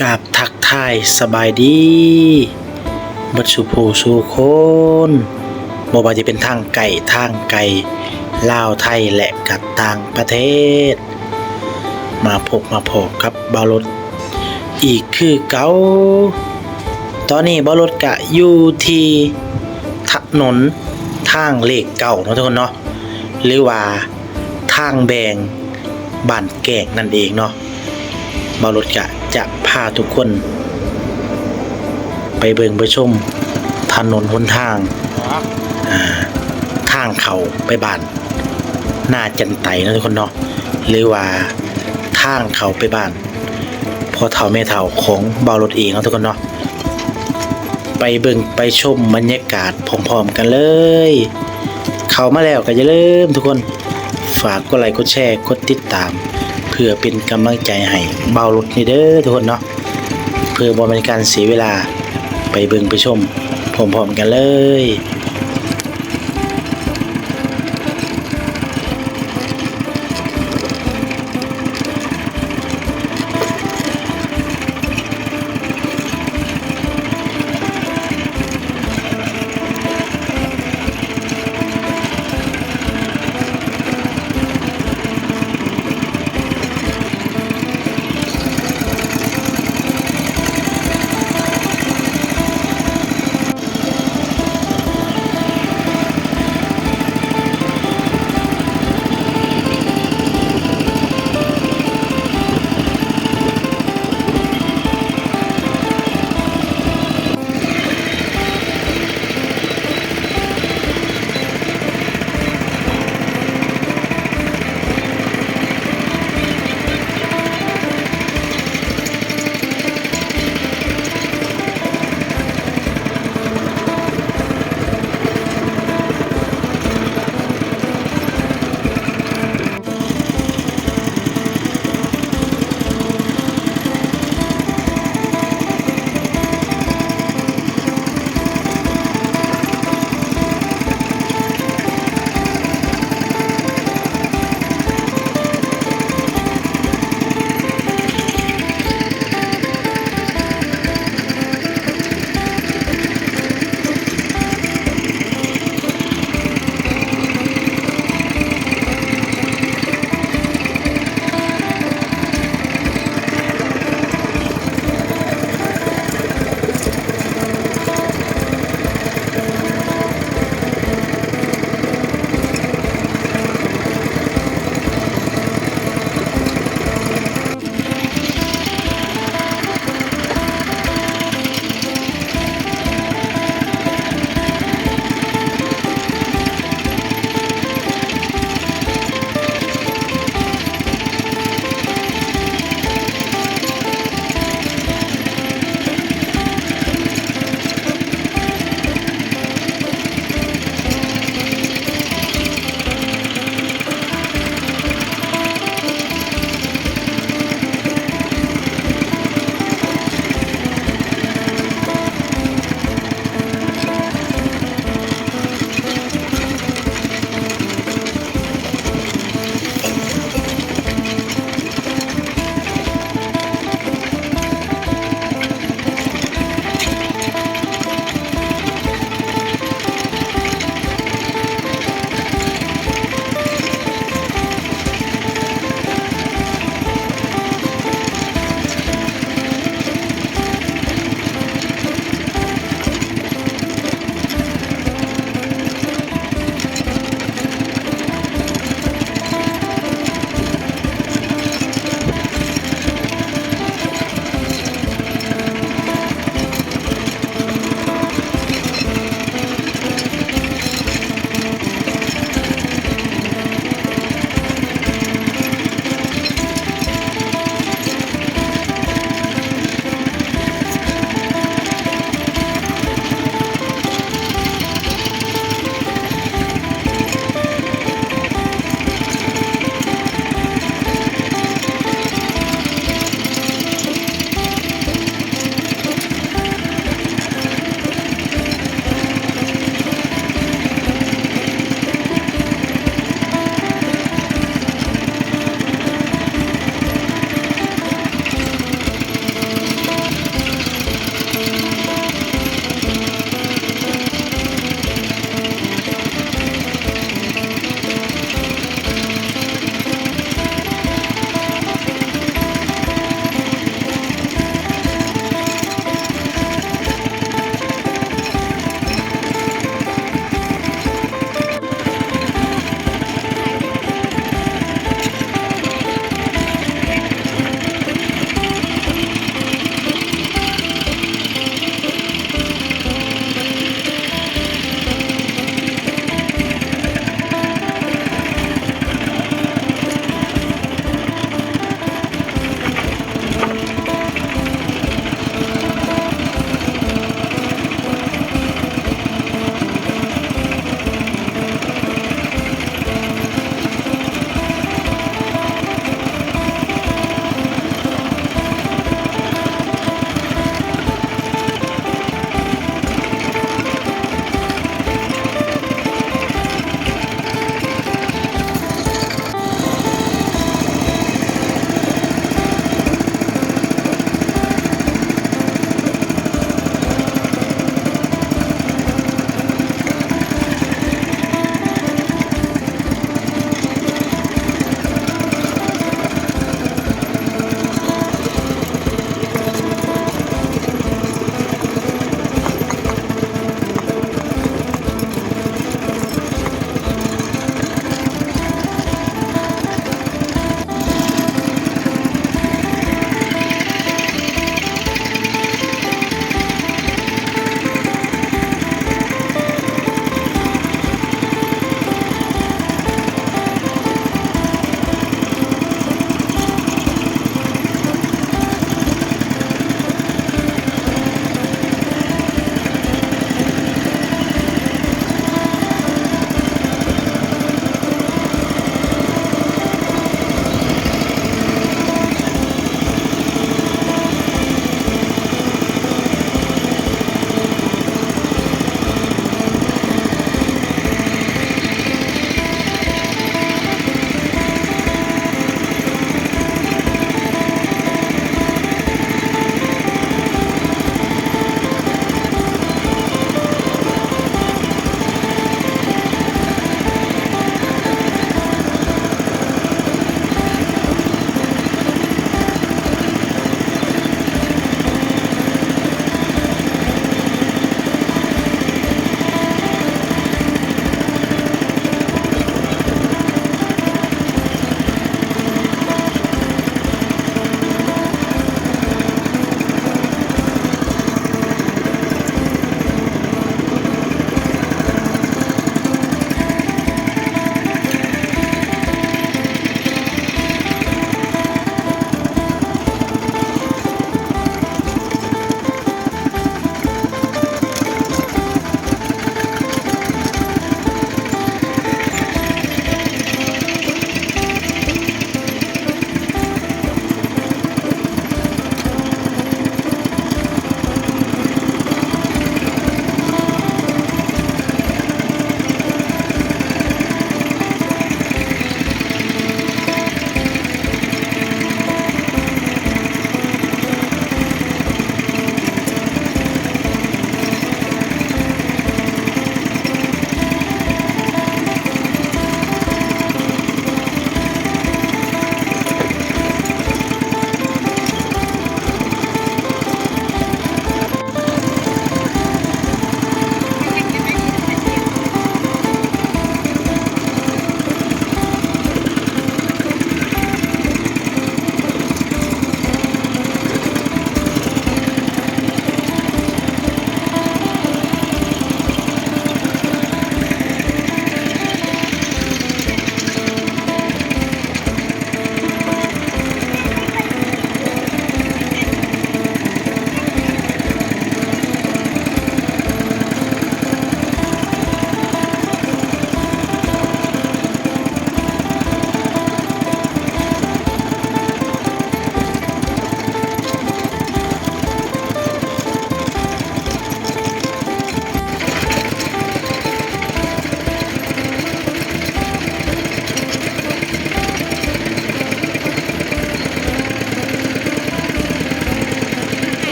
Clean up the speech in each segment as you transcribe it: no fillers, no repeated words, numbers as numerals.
กราบทักทายสบายดีบัดสุผู้สู่คนบ่ว่าจะเป็นทางไกลลาวไทยและกับต่างประเทศมาพบกับบ่าวรถอีกคือเก่าตอนนี้บ่าวรถก็อยู่ที่ถนนทางเลขเก่าเนาะทุกคนเนาะหรือว่าทางแบงบ้านแกงนั่นเองเนาะบ่าวรถก็จะพาทุกคนไปเบิ่งไปชมถนนหนทางทางเข้าไปบ้านหน้าจันไตนะทุกคนเนาะหรือว่าทางเข้าไปบ้านพ่อเฒ่าแม่เฒ่าของบ่าวรถเองเนาะทุกคนเนาะไปเบิ่งไปชมบรรยากาศพร้อมๆกันเลยเข้ามาแล้วก็อย่าลืมทุกคนฝากกดไลค์กดแชร์กดติดตามเพื่อเป็นกำลังใจให้บ่าวรถนี่เด้อทุกคนเนาะเพื่อบ่เป็นการเสียเวลาไปเบิ่งไปชมพร้อมๆกันเลย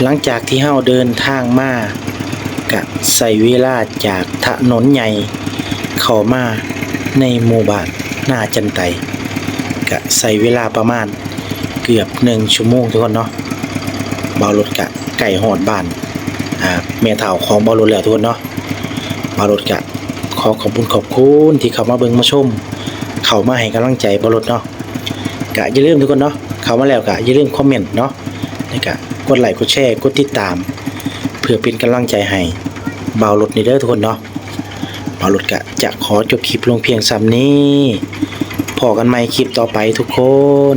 หลังจากที่เฮาเดินทางมากะใส่เวลาจากถนนใหญ่เข้ามาในหมู่บ้านหน้าจันไตกะใส่เวลาประมาณเกือบ1ชั่วโมงทุกคนเนาะบ่าวรถกะไก่ฮอดบ้านแม่เฒ่าของบ่าวรถแล้วทุกคนเนาะบ่าวรถกะขอขอบคุณที่เข้ามาเบิ่งมาชมเข้ามาให้กำลังใจบ่าวรถเนาะกะอย่าลืมทุกคนเนาะเข้ามาแล้วกะอย่าลืมคอมเมนต์เนาะแล้วก็กดไลค์กดแชร์กดติดตามเพื่อเป็นกำลังใจให้บ่าวรถนี่เด้อทุกคนเนาะบ่าวรถกะจะขอจบคลิปลงเพียงซ้ำนี้พอกันใหม่คลิปต่อไปทุกคน